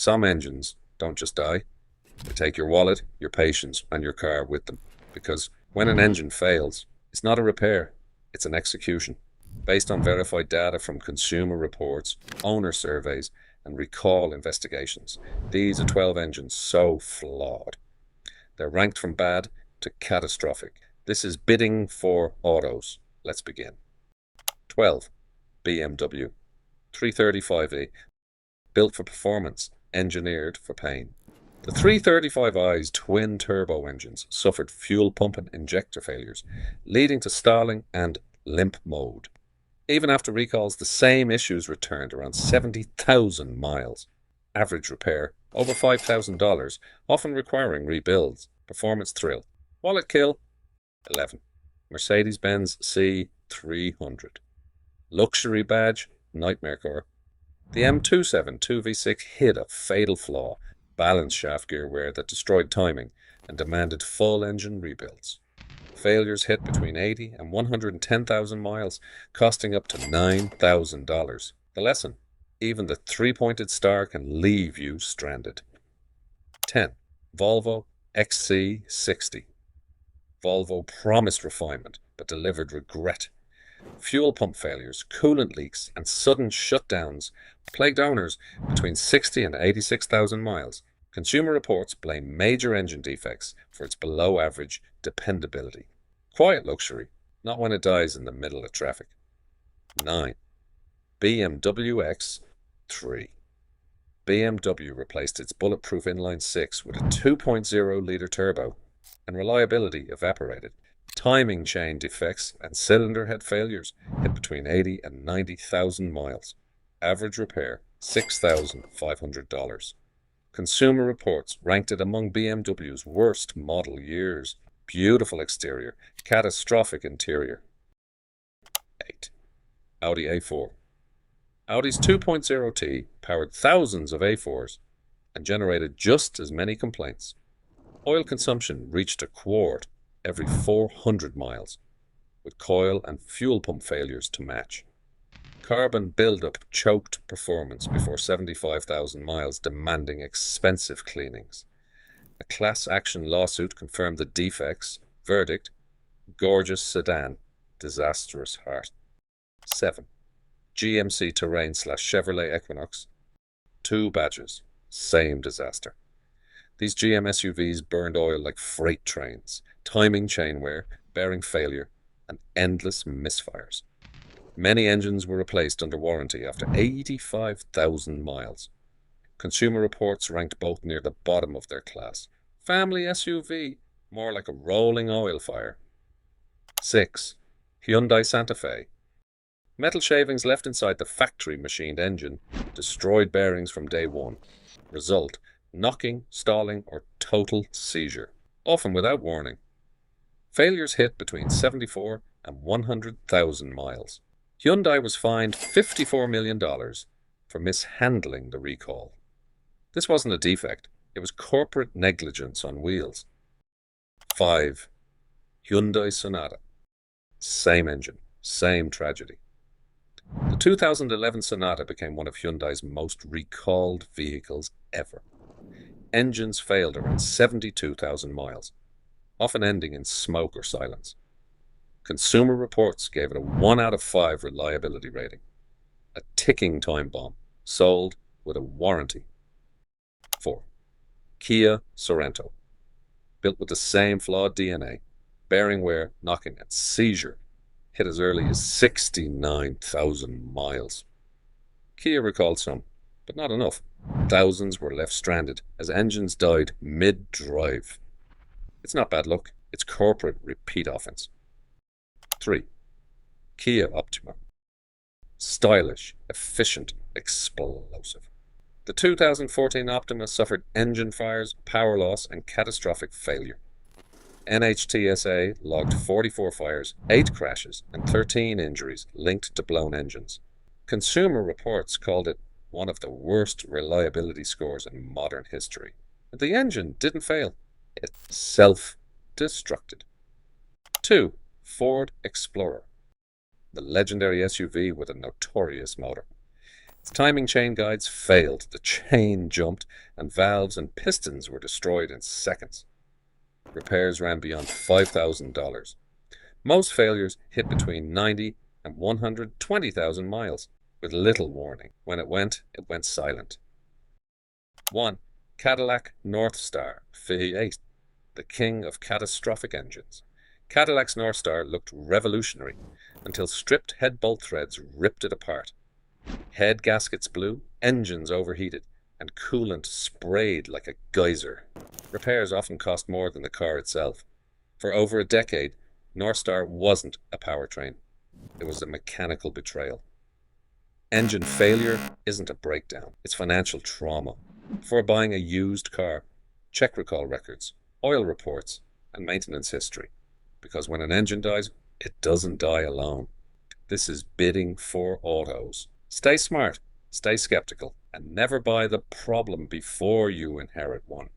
Some engines don't just die. They take your wallet, your patience, and your car with them. Because when an engine fails, it's not a repair, it's an execution. Based on verified data from consumer reports, owner surveys, and recall investigations, these are 12 engines so flawed. They're ranked from bad to catastrophic. This is bidding for autos. Let's begin. 12. BMW 335e. Built for performance, engineered for pain. The 335i's twin-turbo engines suffered fuel pump and injector failures, leading to stalling and limp mode. Even after recalls, the same issues returned around 70,000 miles. Average repair, over $5,000, often requiring rebuilds. Performance thrill. Wallet kill, 11. Mercedes-Benz C300. Luxury badge, nightmare car. The M27 2V6 hid a fatal flaw, balance shaft gear wear that destroyed timing and demanded full engine rebuilds. Failures hit between 80 and 110,000 miles, costing up to $9,000. The lesson: even the three-pointed star can leave you stranded. 10. Volvo XC60. Volvo promised refinement, but delivered regret. Fuel pump failures, coolant leaks, and sudden shutdowns plagued owners between 60 and 86,000 miles. Consumer reports blame major engine defects for its below-average dependability. Quiet luxury, not when it dies in the middle of traffic. 9. BMW X3. BMW replaced its bulletproof inline-six with a 2.0-litre turbo, and reliability evaporated. Timing chain defects and cylinder head failures hit between 80 and 90,000 miles. Average repair, $6,500. Consumer reports ranked it among BMW's worst model years. Beautiful exterior, catastrophic interior. 8. Audi A4. Audi's 2.0T powered thousands of A4s and generated just as many complaints. Oil consumption reached a quart every 400 miles, with coil and fuel pump failures to match. Carbon buildup choked performance before 75,000 miles, demanding expensive cleanings. A class action lawsuit confirmed the defects. Verdict: gorgeous sedan, disastrous heart. 7. GMC Terrain/Chevrolet Equinox. 2 badges, same disaster. These GM SUVs burned oil like freight trains, timing chain wear, bearing failure, and endless misfires. Many engines were replaced under warranty after 85,000 miles. Consumer reports ranked both near the bottom of their class. Family SUV, more like a rolling oil fire. 6. Hyundai Santa Fe. Metal shavings left inside the factory-machined engine destroyed bearings from day one. Result: knocking, stalling, or total seizure, often without warning. Failures hit between 74 and 100,000 miles. Hyundai was fined $54 million for mishandling the recall. This wasn't a defect, it was corporate negligence on wheels. 5. Hyundai Sonata. Same engine, same tragedy. The 2011 Sonata became one of Hyundai's most recalled vehicles ever. Engines failed around 72,000 miles, often ending in smoke or silence. Consumer reports gave it a 1 out of 5 reliability rating. A ticking time bomb, sold with a warranty. 4. Kia Sorento. Built with the same flawed DNA, bearing wear, knocking, and seizure. Hit as early as 69,000 miles. Kia recalled some, but not enough. Thousands were left stranded as engines died mid-drive. It's not bad luck, it's corporate repeat offense. 3. Kia Optima. Stylish, efficient, explosive. The 2014 Optima suffered engine fires, power loss, and catastrophic failure. NHTSA logged 44 fires, 8 crashes, and 13 injuries linked to blown engines. Consumer reports called it one of the worst reliability scores in modern history. The engine didn't fail, it self-destructed. 2. Ford Explorer. The legendary SUV with a notorious motor. Timing chain guides failed, the chain jumped, and valves and pistons were destroyed in seconds. Repairs ran beyond $5,000. Most failures hit between 90 and 120,000 miles, with little warning. When it went silent. 1. Cadillac Northstar V8, the king of catastrophic engines. Cadillac's Northstar looked revolutionary until stripped head bolt threads ripped it apart. Head gaskets blew, engines overheated, and coolant sprayed like a geyser. Repairs often cost more than the car itself. For over a decade, Northstar wasn't a powertrain. It was a mechanical betrayal. Engine failure isn't a breakdown, it's financial trauma. Before buying a used car, check recall records, oil reports, and maintenance history. Because when an engine dies, it doesn't die alone. This is bidding for autos. Stay smart, stay skeptical, and never buy the problem before you inherit one.